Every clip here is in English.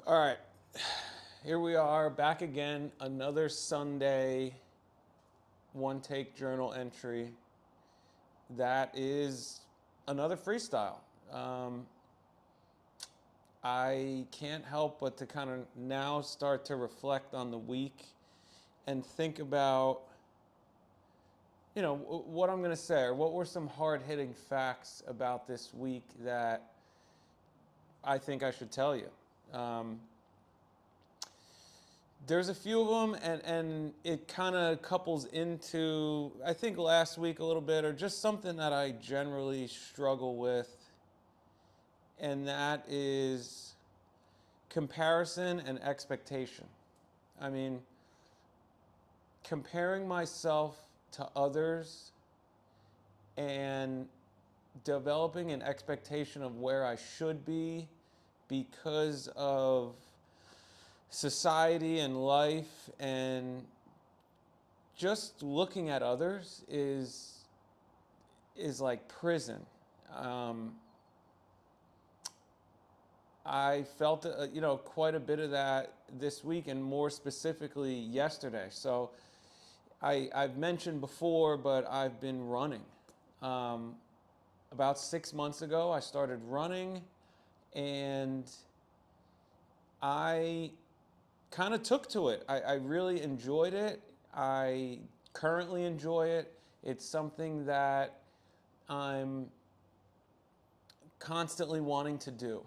All right, here we are back again. Another Sunday one take journal entry. That is another freestyle. Um, I can't help but to kind of now start to reflect on the week and think about, what I'm going to say, or what were some hard hitting facts about this week that I think I should tell you. Um, There's a few of them, and it kind of couples into, I think, last week a little bit, or just something that I generally struggle with, and that is comparison and expectation. I mean, comparing myself to others and developing an expectation of where I should be because of society and life and just looking at others is like prison. Um, I felt quite a bit of that this week, and more specifically yesterday. So I've mentioned before, but I've been running. Um, about 6 months ago, I started running, and I kind of took to it. I really enjoyed it. I currently enjoy it. It's something that I'm constantly wanting to do.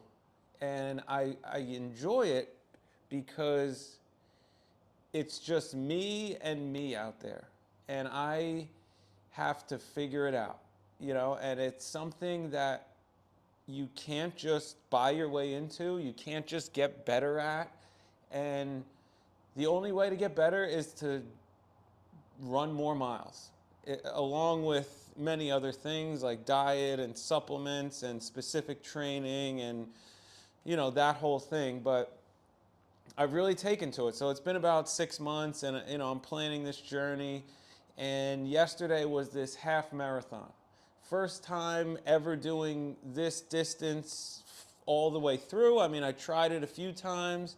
And I enjoy it because it's just me and me out there. And I have to figure it out, and it's something that you can't just buy your way into, you can't just get better at. And the only way to get better is to run more miles, along with many other things like diet and supplements and specific training and that whole thing. But I've really taken to it. So it's been about 6 months, and I'm planning this journey. And yesterday was this half marathon. First time ever doing this distance all the way through. I mean, I tried it a few times,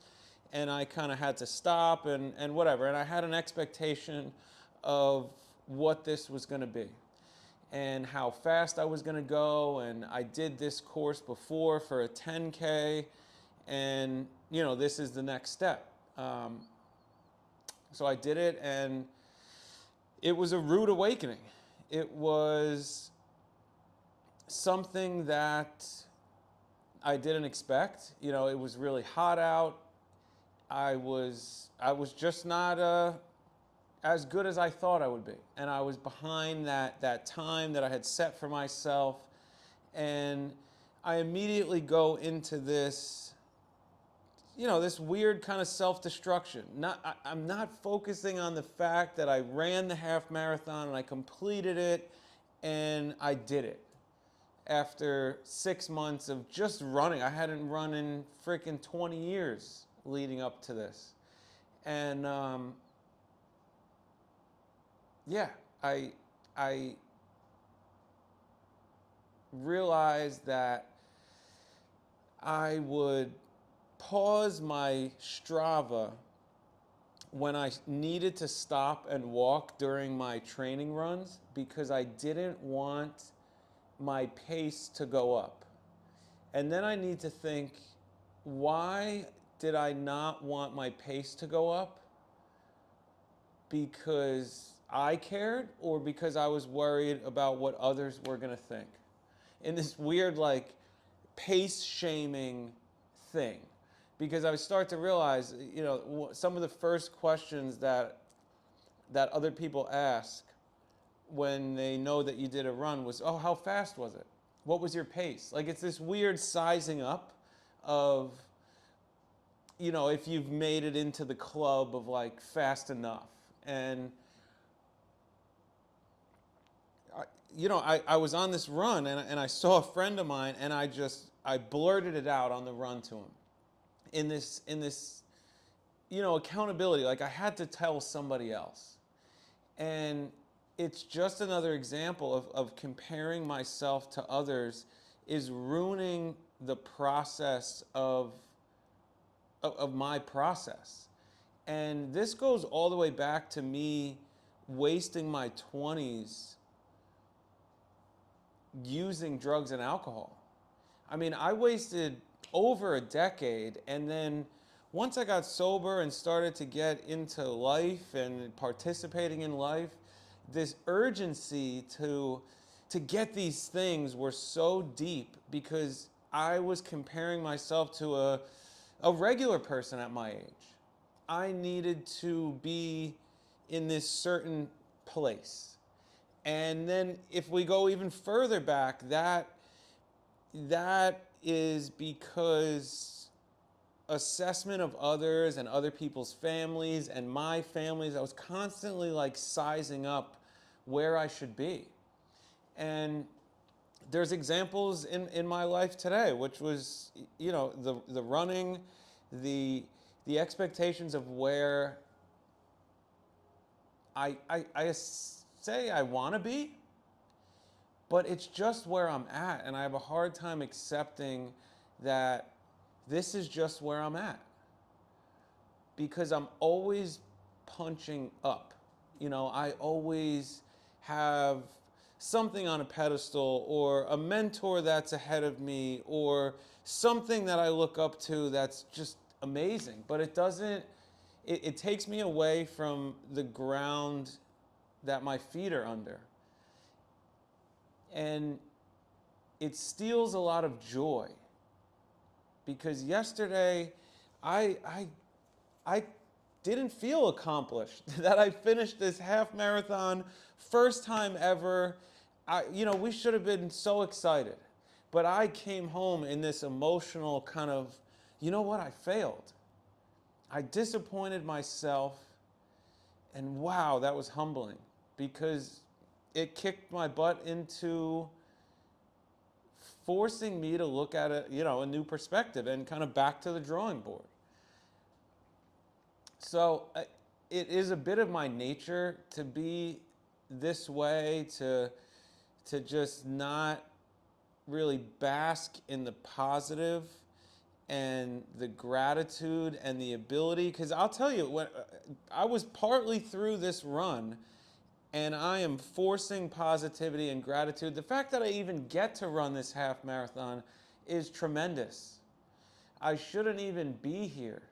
and I kind of had to stop and whatever. And I had an expectation of what this was going to be and how fast I was going to go. And I did this course before for a 10K, and this is the next step. So I did it, and it was a rude awakening. It was something that I didn't expect. It was really hot out. I was just not as good as I thought I would be, and I was behind that time that I had set for myself, and I immediately go into this weird kind of self-destruction. I'm not focusing on the fact that I ran the half marathon and I completed it and I did it after 6 months of just running. I hadn't run in freaking 20 years leading up to this. And yeah, I, I realized that I would pause my Strava when I needed to stop and walk during my training runs because I didn't want my pace to go up. And then I need to think, why did I not want my pace to go up? Because I cared, or because I was worried about what others were going to think? In this weird, like, pace shaming thing. Because I start to realize, some of the first questions that other people ask when they know that you did a run was, oh, how fast was it? What was your pace? Like, it's this weird sizing up of, if you've made it into the club of like fast enough. And, I was on this run, and I saw a friend of mine, and I blurted it out on the run to him in this accountability. Like, I had to tell somebody else. And it's just another example of comparing myself to others is ruining the process of of my process. And this goes all the way back to me wasting my 20s using drugs and alcohol. I mean, I wasted over a decade, and then once I got sober and started to get into life and participating in life, this urgency to get these things were so deep because I was comparing myself to a regular person at my age. I needed to be in this certain place. And then if we go even further back, that is because assessment of others and other people's families and my families, I was constantly like sizing up where I should be. And there's examples in my life today, which was, the running, the the expectations of where I say I want to be, but it's just where I'm at, and I have a hard time accepting that this is just where I'm at because I'm always punching up. I always have something on a pedestal or a mentor that's ahead of me or something that I look up to that's just amazing. But it doesn't, it takes me away from the ground that my feet are under. And it steals a lot of joy because yesterday I didn't feel accomplished that I finished this half marathon, first time ever. We should have been so excited, but I came home in this emotional kind of, I failed. I disappointed myself, and wow, that was humbling because it kicked my butt into forcing me to look at a new perspective and kind of back to the drawing board. So it is a bit of my nature to be this way, to just not really bask in the positive and the gratitude and the ability. Because I'll tell you, when I was partly through this run, and I am forcing positivity and gratitude. The fact that I even get to run this half marathon is tremendous. I shouldn't even be here.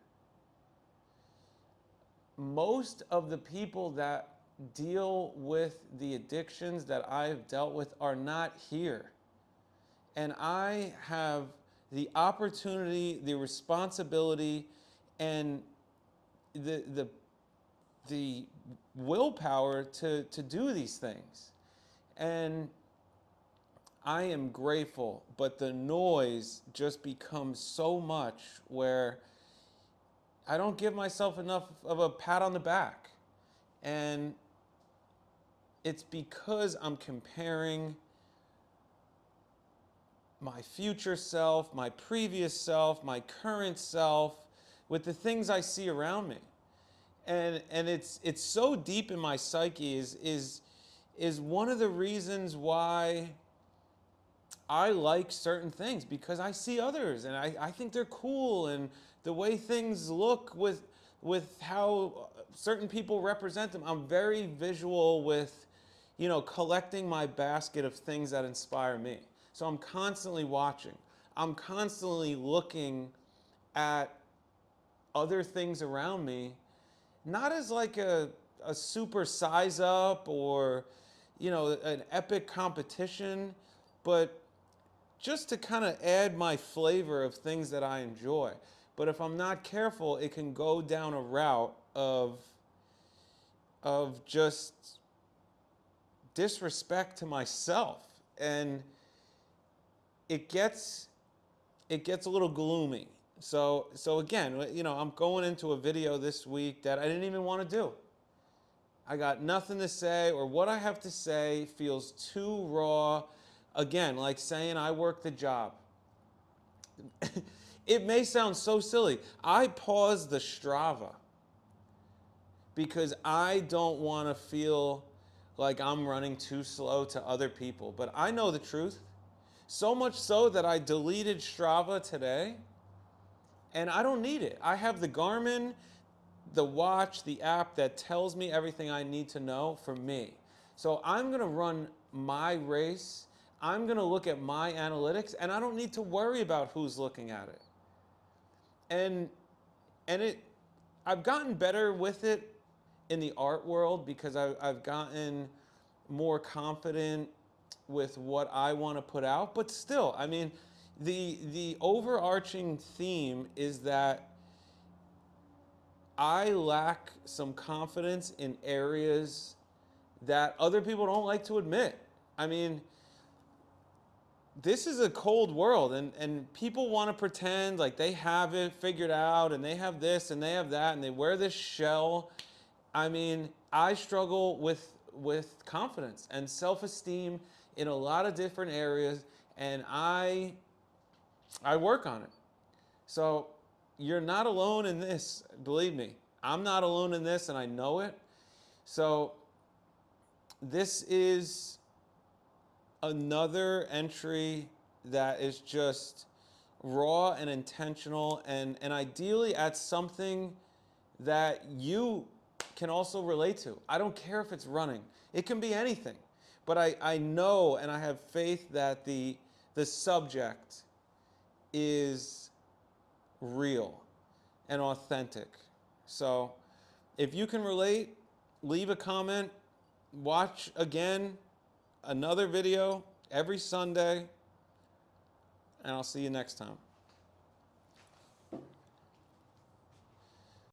Most of the people that deal with the addictions that I've dealt with are not here. And I have the opportunity, the responsibility, and the willpower to do these things. And I am grateful, but the noise just becomes so much where I don't give myself enough of a pat on the back. And it's because I'm comparing my future self, my previous self, my current self with the things I see around me. And it's so deep in my psyche is one of the reasons why I like certain things, because I see others and I think they're cool, and the way things look with how certain people represent them. I'm very visual with, collecting my basket of things that inspire me. So I'm constantly watching. I'm constantly looking at other things around me, not as like a super size up or, an epic competition, but just to kind of add my flavor of things that I enjoy. But if I'm not careful, it can go down a route of just disrespect to myself, and it gets a little gloomy. So again, I'm going into a video this week that I didn't even want to do. I got nothing to say, or what I have to say feels too raw. Again, like saying I work the job. It may sound so silly. I pause the Strava because I don't want to feel like I'm running too slow to other people. But I know the truth. So much so that I deleted Strava today, And I don't need it. I have the Garmin, the watch, the app that tells me everything I need to know for me. So I'm going to run my race. I'm going to look at my analytics, and I don't need to worry about who's looking at it. And I've gotten better with it in the art world because I've gotten more confident with what I want to put out. But still, I mean, the overarching theme is that I lack some confidence in areas that other people don't like to admit. I mean, this is a cold world, and people want to pretend like they have it figured out and they have this and they have that and they wear this shell. I mean, I struggle with confidence and self-esteem in a lot of different areas, and I work on it. So you're not alone in this, believe me. I'm not alone in this, and I know it. So this is another entry that is just raw and intentional, and ideally at something that you can also relate to. I don't care if it's running. It can be anything. But I know and I have faith that the subject is real and authentic. So if you can relate, leave a comment, watch again another video every Sunday, and I'll see you next time.